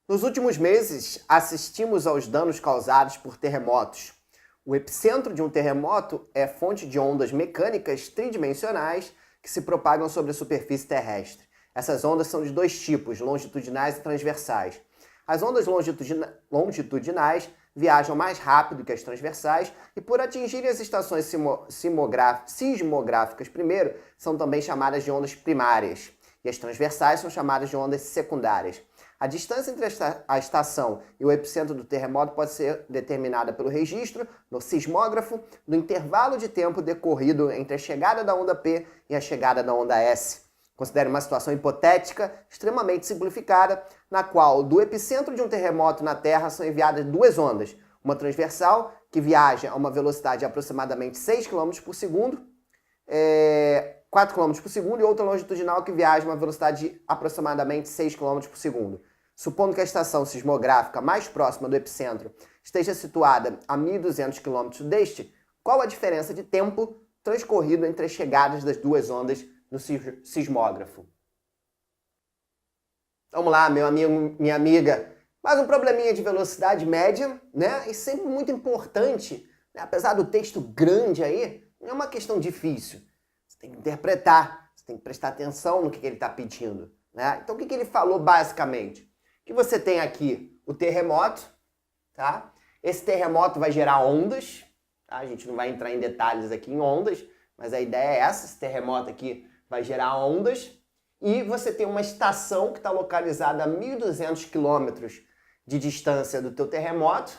Nos últimos meses, assistimos aos danos causados por terremotos. O epicentro de um terremoto é fonte de ondas mecânicas tridimensionais que se propagam sobre a superfície terrestre. Essas ondas são de dois tipos, longitudinais e transversais. As ondas longitudinais viajam mais rápido que as transversais e, por atingirem as estações sismográficas primeiro, são também chamadas de ondas primárias. E as transversais são chamadas de ondas secundárias. A distância entre a estação e o epicentro do terremoto pode ser determinada pelo registro, no sismógrafo, do intervalo de tempo decorrido entre a chegada da onda P e a chegada da onda S. Considere uma situação hipotética, extremamente simplificada, na qual do epicentro de um terremoto na Terra são enviadas duas ondas, uma transversal, que viaja a uma velocidade de aproximadamente 6 km por segundo, 4 km por segundo, e outra longitudinal que viaja a uma velocidade de aproximadamente 6 km por segundo. Supondo que a estação sismográfica mais próxima do epicentro esteja situada a 1.200 km deste, qual a diferença de tempo transcorrido entre as chegadas das duas ondas no sismógrafo? Vamos lá, meu amigo, minha amiga. Mais um probleminha de velocidade média, né? E sempre muito importante, né? Apesar do texto grande aí, não é uma questão difícil. Você tem que interpretar, você tem que prestar atenção no que ele está pedindo, né? Então, o que ele falou basicamente? Que você tem aqui o terremoto, tá? Esse terremoto vai gerar ondas, tá? A gente não vai entrar em detalhes aqui em ondas, mas a ideia é essa, esse terremoto aqui vai gerar ondas, e você tem uma estação que está localizada a 1.200 quilômetros de distância do teu terremoto,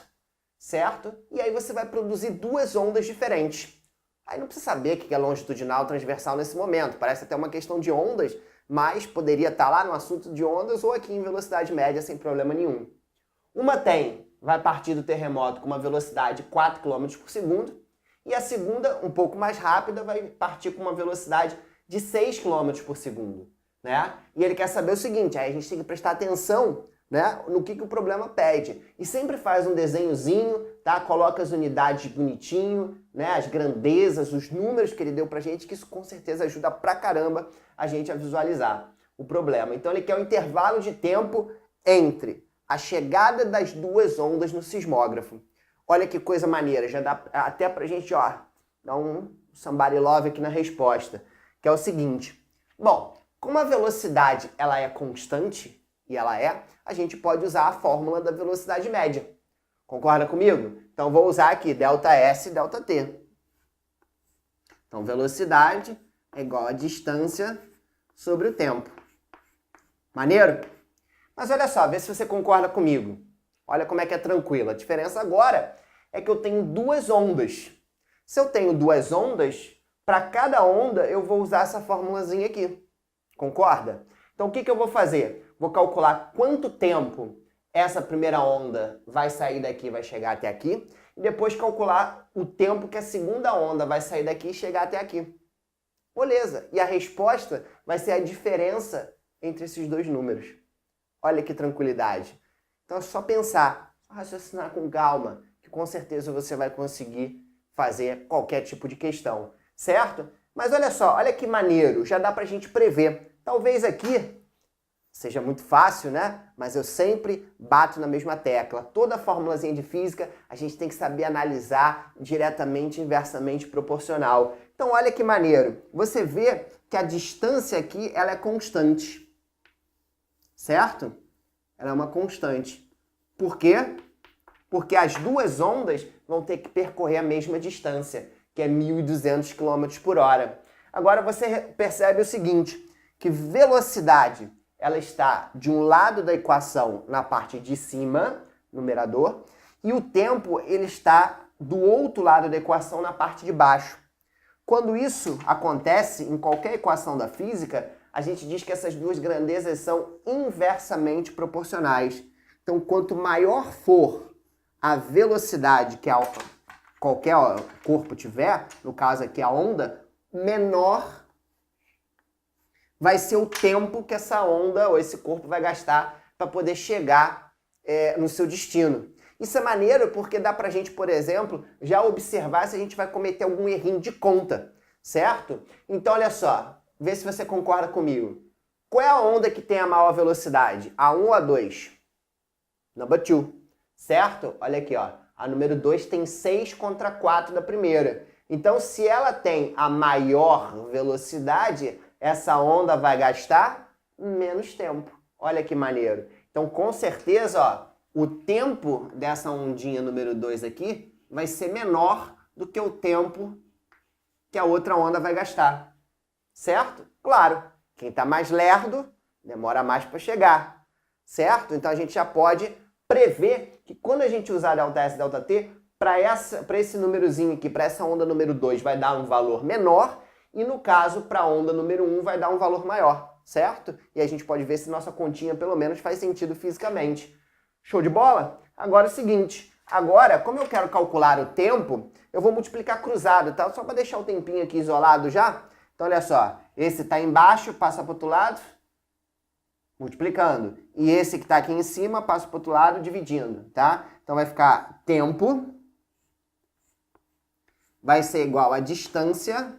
certo? E aí você vai produzir duas ondas diferentes. Aí não precisa saber o que é longitudinal ou transversal nesse momento, parece até uma questão de ondas, mas poderia estar lá no assunto de ondas ou aqui em velocidade média sem problema nenhum. Uma vai partir do terremoto com uma velocidade de 4 km por segundo, e a segunda, um pouco mais rápida, vai partir com uma velocidade de 6 km por segundo, né? E ele quer saber o seguinte, aí a gente tem que prestar atenção, né, no que o problema pede. E sempre faz um desenhozinho, tá? Coloca as unidades bonitinho, né, as grandezas, os números que ele deu pra gente, que isso com certeza ajuda pra caramba a gente a visualizar o problema. Então ele quer um intervalo de tempo entre a chegada das duas ondas no sismógrafo. Olha que coisa maneira, já dá até pra gente, ó, dar um somebody love aqui na resposta, que é o seguinte. Bom, como a velocidade ela é constante, e ela a gente pode usar a fórmula da velocidade média. Concorda comigo? Então vou usar aqui ΔS e ΔT. Então velocidade é igual a distância sobre o tempo. Maneiro? Mas olha só, vê se você concorda comigo. Olha como é que é tranquilo. A diferença agora é que eu tenho duas ondas. Se eu tenho duas ondas, para cada onda eu vou usar essa formulazinha aqui. Concorda? Então o que eu vou fazer? Vou calcular quanto tempo essa primeira onda vai sair daqui e vai chegar até aqui, e depois calcular o tempo que a segunda onda vai sair daqui e chegar até aqui. Beleza, e a resposta vai ser a diferença entre esses dois números. Olha que tranquilidade. Então é só pensar, só raciocinar com calma, que com certeza você vai conseguir fazer qualquer tipo de questão, certo? Mas olha só, olha que maneiro, já dá pra gente prever. Talvez aqui seja muito fácil, né? Mas eu sempre bato na mesma tecla. Toda formulazinha de física a gente tem que saber analisar diretamente, inversamente proporcional. Então olha que maneiro. Você vê que a distância aqui ela é constante. Certo? Ela é uma constante. Por quê? Porque as duas ondas vão ter que percorrer a mesma distância, que é 1.200 km por hora. Agora você percebe o seguinte, que velocidade ela está de um lado da equação na parte de cima, numerador, e o tempo ele está do outro lado da equação na parte de baixo. Quando isso acontece em qualquer equação da física, a gente diz que essas duas grandezas são inversamente proporcionais. Então, quanto maior for a velocidade que qualquer corpo tiver, no caso aqui a onda, menor vai ser o tempo que essa onda ou esse corpo vai gastar para poder chegar no seu destino. Isso é maneiro porque dá pra gente, por exemplo, já observar se a gente vai cometer algum errinho de conta, certo? Então, olha só, vê se você concorda comigo. Qual é a onda que tem a maior velocidade? A 1 ou a 2? Number 2. Certo? Olha aqui, ó. A número 2 tem 6 contra 4 da primeira. Então, se ela tem a maior velocidade, essa onda vai gastar menos tempo. Olha que maneiro. Então, com certeza, ó, o tempo dessa ondinha número 2 aqui vai ser menor do que o tempo que a outra onda vai gastar. Certo? Claro, quem está mais lerdo demora mais para chegar. Certo? Então, a gente já pode prever que quando a gente usar ΔS e ΔT, para esse númerozinho aqui, para essa onda número 2, vai dar um valor menor, e no caso, para a onda número 1, vai dar um valor maior, certo? E a gente pode ver se nossa continha, pelo menos, faz sentido fisicamente. Show de bola? Agora é o seguinte, agora, como eu quero calcular o tempo, eu vou multiplicar cruzado, tá? Só para deixar o tempinho aqui isolado já. Então, olha só, esse está embaixo, passa para o outro lado, multiplicando. E esse que está aqui em cima, passa para o outro lado, dividindo, tá? Então, vai ficar tempo vai ser igual a distância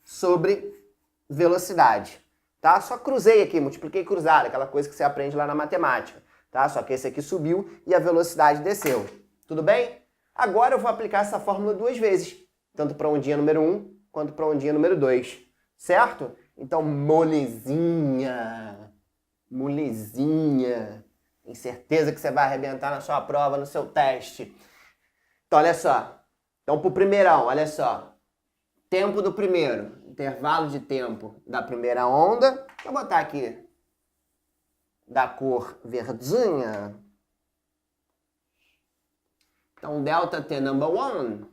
sobre velocidade, tá? Só cruzei aqui, multipliquei cruzado, aquela coisa que você aprende lá na matemática, tá? Só que esse aqui subiu e a velocidade desceu. Tudo bem? Agora eu vou aplicar essa fórmula 2 vezes, tanto para a ondinha número 1 quanto para a ondinha número 2, certo? Então, molezinha, tem certeza que você vai arrebentar na sua prova, no seu teste. Então, olha só. Então, para o primeirão, olha só. Tempo do primeiro, intervalo de tempo da primeira onda. Vou botar aqui da cor verdinha. Então, ΔT number 1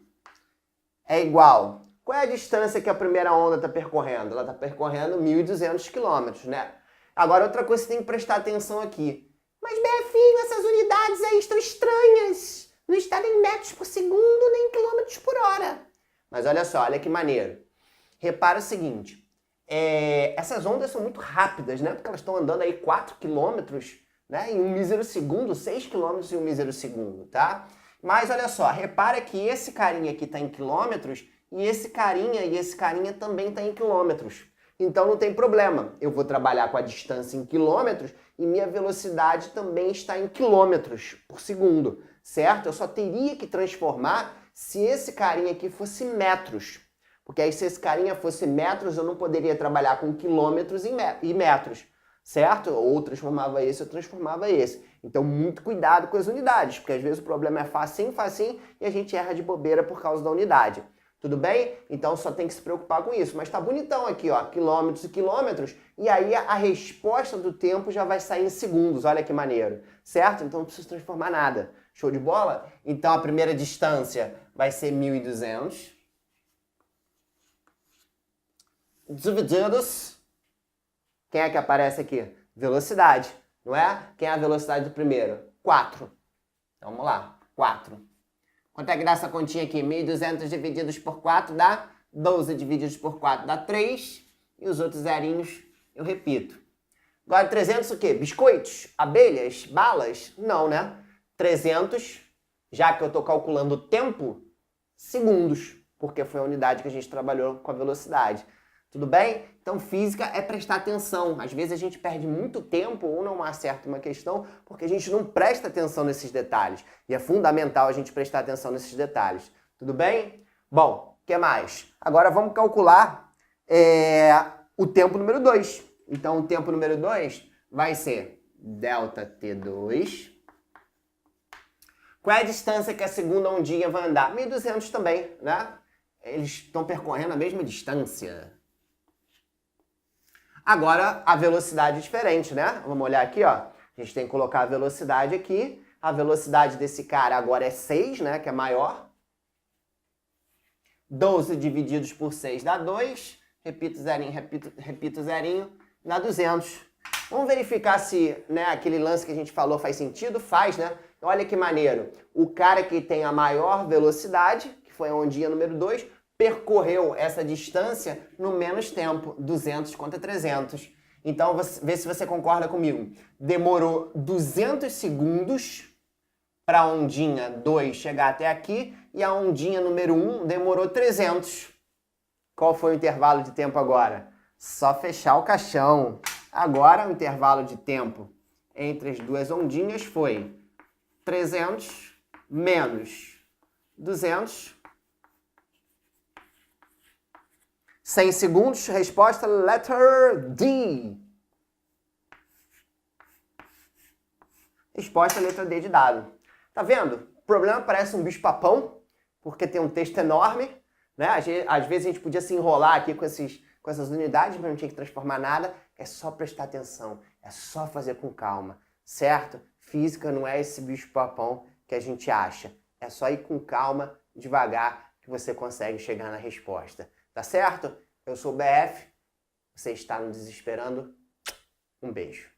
é igual. Qual é a distância que a primeira onda está percorrendo? Ela está percorrendo 1.200 km, né? Agora, outra coisa que você tem que prestar atenção aqui. Mas, Befinho, essas unidades aí estão estranhas. Não está nem metros por segundo, nem quilômetros por hora. Mas olha só, olha que maneiro. Repara o seguinte. Essas ondas são muito rápidas, né? Porque elas estão andando aí 4 quilômetros, né? Em um mísero segundo, 6 quilômetros em um mísero segundo, tá? Mas olha só, repara que esse carinha aqui está em quilômetros e esse carinha também está em quilômetros. Então não tem problema. Eu vou trabalhar com a distância em quilômetros e minha velocidade também está em quilômetros por segundo, certo? Eu só teria que transformar se esse carinha aqui fosse metros. Porque aí se esse carinha fosse metros, eu não poderia trabalhar com quilômetros e metros, certo? Ou transformava esse, ou transformava esse. Então muito cuidado com as unidades, porque às vezes o problema é facinho e a gente erra de bobeira por causa da unidade. Tudo bem? Então só tem que se preocupar com isso. Mas tá bonitão aqui, ó, quilômetros e quilômetros, e aí a resposta do tempo já vai sair em segundos, olha que maneiro, certo? Então não preciso transformar nada. Show de bola? Então a primeira distância vai ser 1.200 divididos. Quem é que aparece aqui? Velocidade, não é? Quem é a velocidade do primeiro? 4. Então vamos lá, 4. Quanto é que dá essa continha aqui? 1.200 divididos por 4 dá 12 divididos por 4 dá 3. E os outros zerinhos eu repito. Agora 300 o quê? Biscoitos? Abelhas? Balas? Não, né? 300, já que eu estou calculando o tempo, segundos. Porque foi a unidade que a gente trabalhou com a velocidade. Tudo bem? Então física é prestar atenção. Às vezes a gente perde muito tempo ou não acerta uma questão porque a gente não presta atenção nesses detalhes. E é fundamental a gente prestar atenção nesses detalhes. Tudo bem? Bom, o que mais? Agora vamos calcular o tempo número 2. Então o tempo número 2 vai ser ΔT2. Qual é a distância que a segunda ondinha vai andar? 1.200 também, né? Eles estão percorrendo a mesma distância. Agora, a velocidade é diferente, né? Vamos olhar aqui, ó. A gente tem que colocar a velocidade aqui. A velocidade desse cara agora é 6, né? Que é maior. 12 divididos por 6 dá 2. Repito zerinho, repito zerinho. Dá 200. Vamos verificar se, né, aquele lance que a gente falou faz sentido? Faz, né? Olha que maneiro. O cara que tem a maior velocidade, que foi a ondinha número 2, percorreu essa distância no menos tempo, 200 contra 300. Então, vê se você concorda comigo. Demorou 200 segundos para a ondinha 2 chegar até aqui e a ondinha número 1 demorou 300. Qual foi o intervalo de tempo agora? Só fechar o caixão. Agora o intervalo de tempo entre as duas ondinhas foi 300 menos 200. 100 segundos, resposta letter D. Resposta letra D de dado. Tá vendo? O problema parece um bicho-papão, porque tem um texto enorme, né? Às vezes a gente podia se enrolar aqui com essas unidades, mas não tinha que transformar nada. É só prestar atenção, é só fazer com calma, certo? Física não é esse bicho-papão que a gente acha. É só ir com calma, devagar, que você consegue chegar na resposta. Tá certo? Eu sou o BF, você está no Desesperando. Um beijo.